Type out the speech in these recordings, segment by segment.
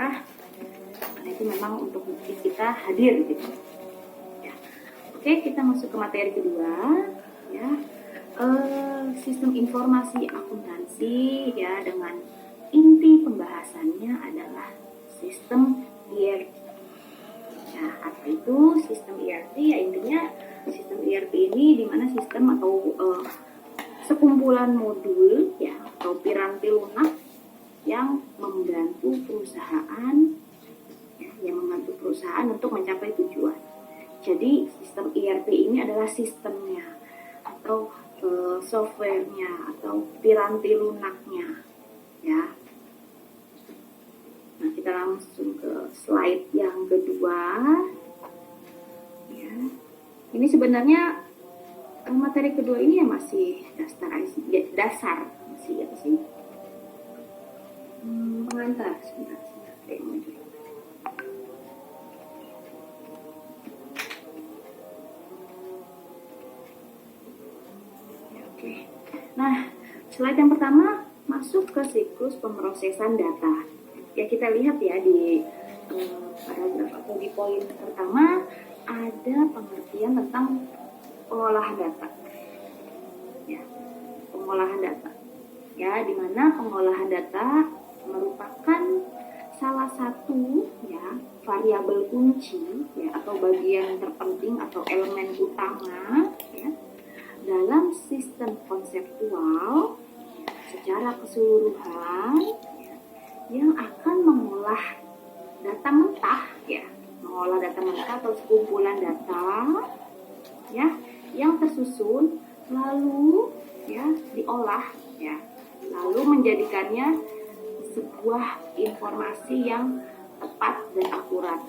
ya. Karena itu memang untuk kita hadir gitu. Ya. Oke, kita masuk ke materi kedua ya. Sistem informasi akuntansi ya, dengan inti pembahasannya adalah sistem ERP. Nah, apa itu sistem ERP? Ya, intinya sistem ERP ini dimana sistem atau sekumpulan modul ya atau piranti lunak yang membantu perusahaan ya, untuk mencapai tujuan. Jadi sistem ERP ini adalah sistemnya atau softwarenya atau piranti lunaknya ya. Nah, kita langsung ke slide yang kedua ya. Ini sebenarnya materi kedua ini ya masih dasar masih apa sih, pengantar. Sebentar saya mau dulu. Oke. Nah, slide yang pertama masuk ke siklus pemrosesan data. Ya, kita lihat ya di paragraf atau di poin pertama ada pengertian tentang pengolahan data. Ya, pengolahan data. Ya, di mana pengolahan data merupakan salah satu ya variabel kunci ya atau bagian terpenting atau elemen utama ya dalam sistem konseptual secara keseluruhan ya, yang akan mengolah data mentah ya, mengolah data mentah atau sekumpulan data ya yang tersusun lalu ya diolah ya, lalu menjadikannya sebuah informasi yang tepat dan akurat.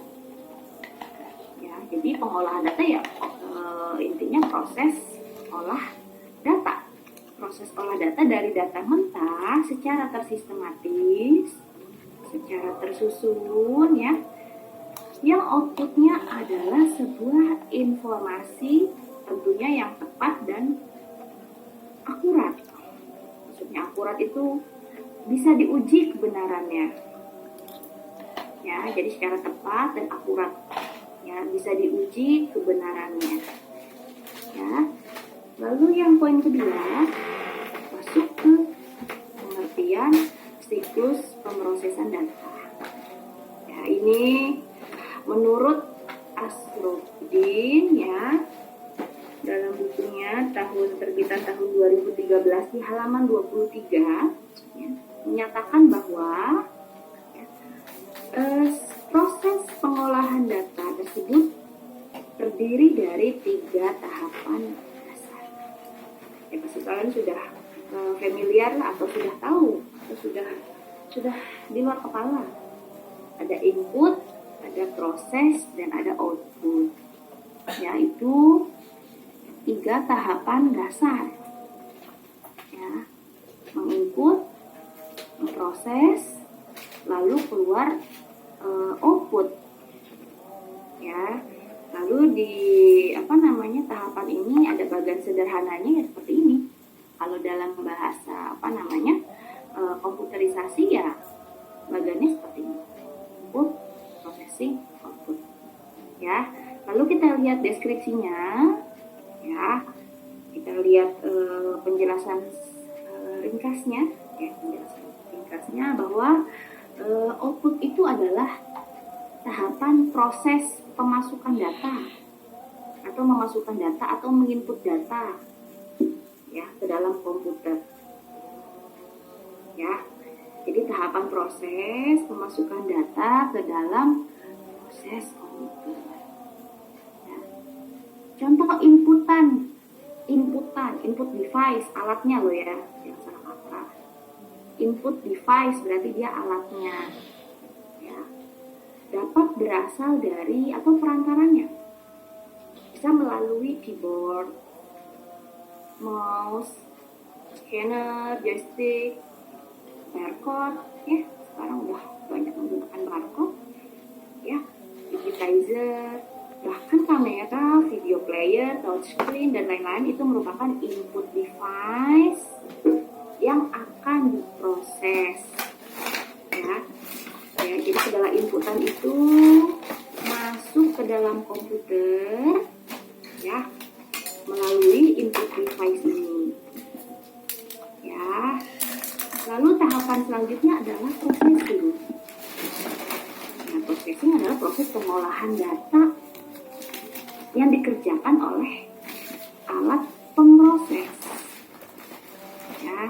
Ya, jadi pengolahan data ya intinya proses olah data. Proses olah data dari data mentah secara tersistematis, secara tersusun ya, yang outputnya adalah sebuah informasi tentunya yang tepat dan akurat. Maksudnya akurat itu bisa diuji kebenarannya ya, jadi secara tepat dan akurat ya, bisa diuji kebenarannya ya. Lalu yang poin kedua masuk ke pengertian siklus pemrosesan data. Ya, ini menurut Asrofudin ya dalam bukunya terbitan tahun 2013 di halaman 23 ya, menyatakan bahwa ya, proses pengolahan data tersebut terdiri dari 3 tahapan. Ya, pasti kalian sudah familiar atau sudah tahu atau sudah di luar kepala. Ada input, ada proses, dan ada output. Yaitu 3 tahapan dasar. Ya, menginput, memproses, lalu keluar output. Ya. Lalu di tahapan ini ada bagian sederhananya ya seperti ini. Kalau dalam bahasa komputerisasi ya bagiannya seperti ini. Input, processing, output. Ya. Lalu kita lihat deskripsinya ya. Kita lihat penjelasan ringkasnya ya, bahwa output itu adalah tahapan proses pemasukan data atau memasukkan data atau menginput data ya ke dalam komputer ya. Jadi tahapan proses pemasukan data ke dalam proses komputer ya. Contoh input device, alatnya loh ya, yang salah kata. Input device berarti dia alatnya ya, dapat berasal dari atau perantaranya bisa melalui keyboard, mouse, scanner, joystick, barcode ya, sekarang udah banyak menggunakan barcode ya, digitizer, bahkan kamera, video player, touchscreen dan lain-lain itu merupakan input device yang akan diproses ya. Jadi segala inputan itu masuk ke dalam komputer, ya, melalui input device ini. Ya. Lalu tahapan selanjutnya adalah processing. Nah, processing adalah proses pengolahan data yang dikerjakan oleh alat pemroses. Ya,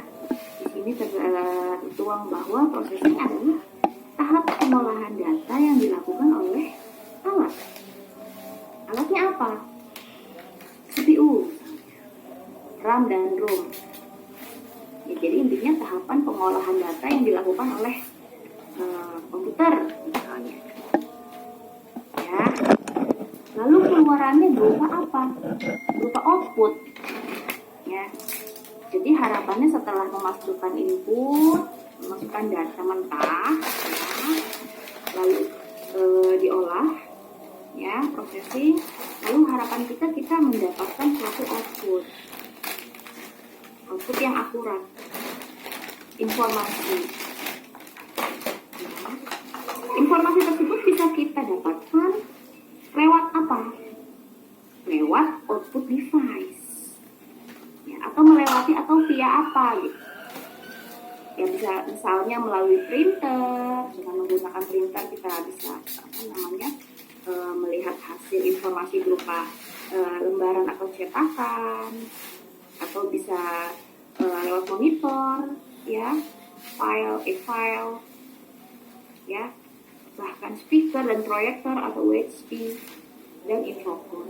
di sini tertuang bahwa processing adalah tahap pengolahan data yang dilakukan oleh alat. Alatnya apa? CPU, RAM dan ROM. Ya, jadi intinya tahapan pengolahan data yang dilakukan oleh komputer misalnya. Ya. Lalu keluarannya berupa apa? Berupa output. Ya. Jadi harapannya setelah memasukkan input, memasukkan data mentah, ya, lalu diolah, ya, processing, lalu harapan kita mendapatkan suatu output yang akurat, informasi. Ya. Informasi tersebut bisa kita dapatkan lewat apa? Lewat output device, ya, atau melewati atau via apa gitu. Ya, bisa misalnya melalui printer. Dengan menggunakan printer kita bisa melihat hasil informasi berupa lembaran atau cetakan, atau bisa lewat monitor, ya, file, ya, bahkan speaker dan proyektor atau UHF dan infocus.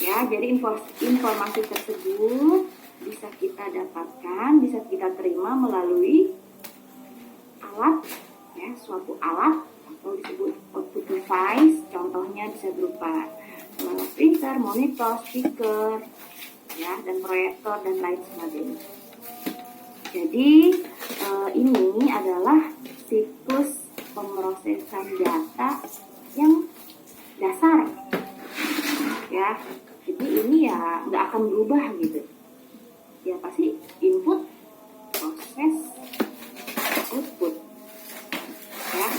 Ya, jadi informasi tersebut bisa kita dapatkan, bisa kita terima melalui alat, ya, suatu alat atau disebut output device. Contohnya bisa berupa printer, monitor, speaker, ya, dan proyektor dan lain sebagainya. Jadi ini adalah siklus pemrosesan data yang dasar, ya. Jadi ini ya nggak akan berubah gitu. Ya pasti input, proses, output. Ya.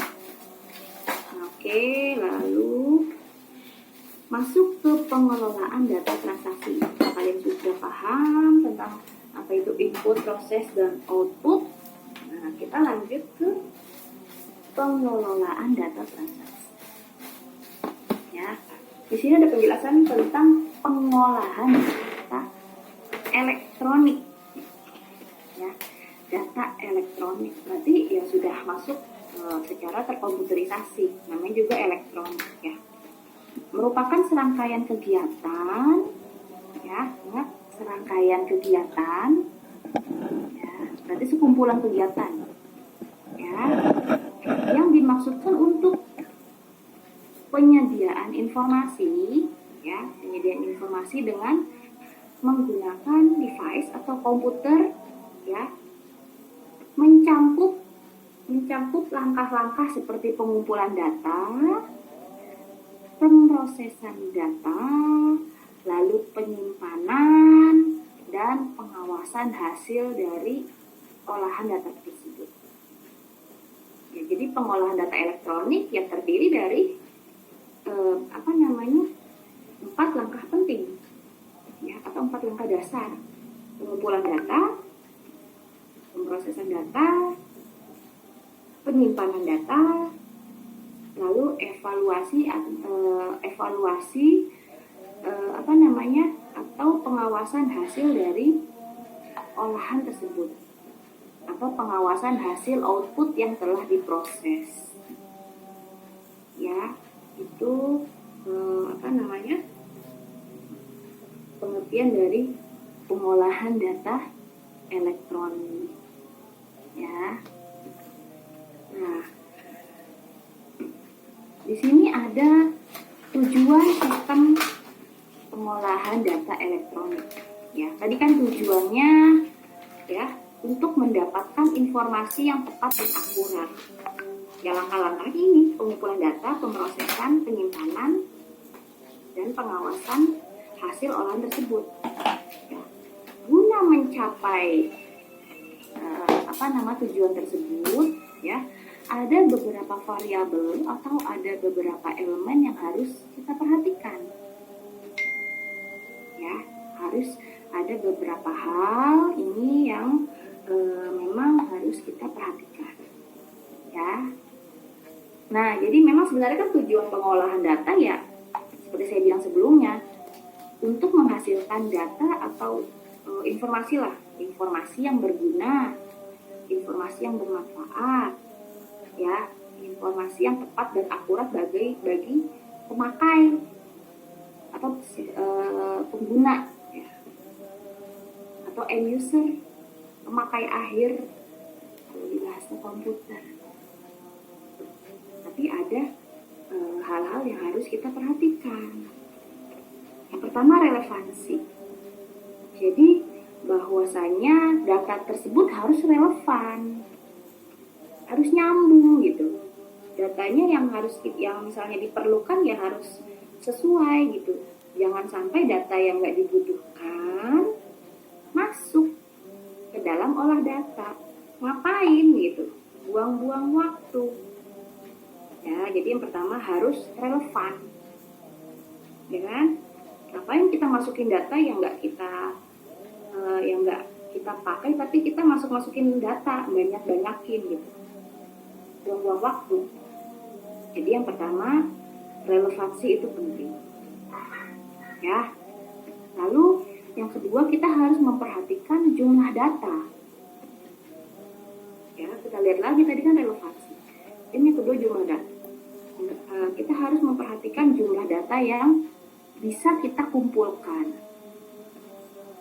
Oke, lalu masuk ke pengelolaan data transaksi. Kalian sudah paham tentang apa itu input, proses, dan output. Nah, kita lanjut ke pengelolaan data transaksi. Ya, di sini ada penjelasan tentang pengolahan data elektronik. Ya, data elektronik berarti ya sudah masuk secara terkomputerisasi, namanya juga elektronik, ya. Merupakan serangkaian kegiatan, ya, ingat serangkaian kegiatan, ya, berarti sekumpulan kegiatan, ya, yang dimaksudkan untuk penyediaan informasi, ya, penyediaan informasi dengan menggunakan device atau komputer, ya, mencakup langkah-langkah seperti pengumpulan data, pemrosesan data, lalu penyimpanan dan pengawasan hasil dari olahan data tersebut. Ya, jadi pengolahan data elektronik yang terdiri dari 4 langkah penting, ya, atau 4 langkah dasar: pengumpulan data, pemrosesan data, penyimpanan data, lalu evaluasi atau pengawasan hasil dari olahan tersebut, atau pengawasan hasil output yang telah diproses. Ya, itu pengertian dari pengolahan data elektronik, ya. Nah, di sini ada tujuan sistem pengolahan data elektronik. Ya, tadi kan tujuannya, ya, untuk mendapatkan informasi yang tepat dan akurat. Ya, langkah-langkah ini: pengumpulan data, pemrosesan, penyimpanan, dan pengawasan hasil olahan tersebut. Ya, guna mencapai tujuan tersebut, ya, ada beberapa variabel atau ada beberapa elemen yang harus kita perhatikan. Ya, harus ada beberapa hal ini yang memang harus kita perhatikan. Ya. Nah, jadi memang sebenarnya kan tujuan pengolahan data ya, seperti saya bilang sebelumnya, untuk menghasilkan data atau informasi lah, informasi yang berguna, informasi yang bermanfaat, ya, informasi yang tepat dan akurat bagi pemakai atau pengguna, ya, atau end user, pemakai akhir kalau di bahasa komputer. Tapi ada hal-hal yang harus kita perhatikan. Yang pertama, relevansi. Jadi bahwasanya data tersebut harus relevan, harus nyambung gitu. Datanya yang misalnya diperlukan ya harus sesuai gitu. Jangan sampai data yang nggak dibutuhkan masuk ke dalam olah data. Ngapain gitu? Buang-buang waktu. Ya, jadi yang pertama harus relevan. Ya kan? Ngapain kita masukin data yang nggak kita pakai, tapi kita masukin data banyakin gitu. Buang-buang waktu. Jadi yang pertama, relevansi itu penting. Ya. Lalu yang kedua, kita harus memperhatikan jumlah data. Ya, kita lihat lagi tadi kan relevansi. Ini yang kedua, jumlah data. Kita harus memperhatikan jumlah data yang bisa kita kumpulkan.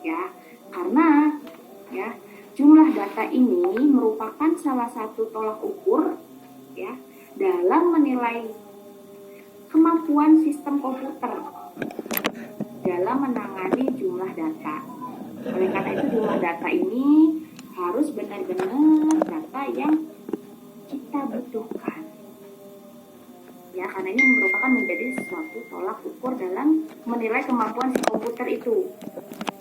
Ya, karena ya, jumlah data ini merupakan salah satu tolak ukur ya dalam menilai kemampuan sistem komputer dalam menangani jumlah data. Oleh karena itu jumlah data ini harus benar-benar data yang kita butuhkan. Ya, karena ini merupakan menjadi suatu tolak ukur dalam menilai kemampuan si komputer itu.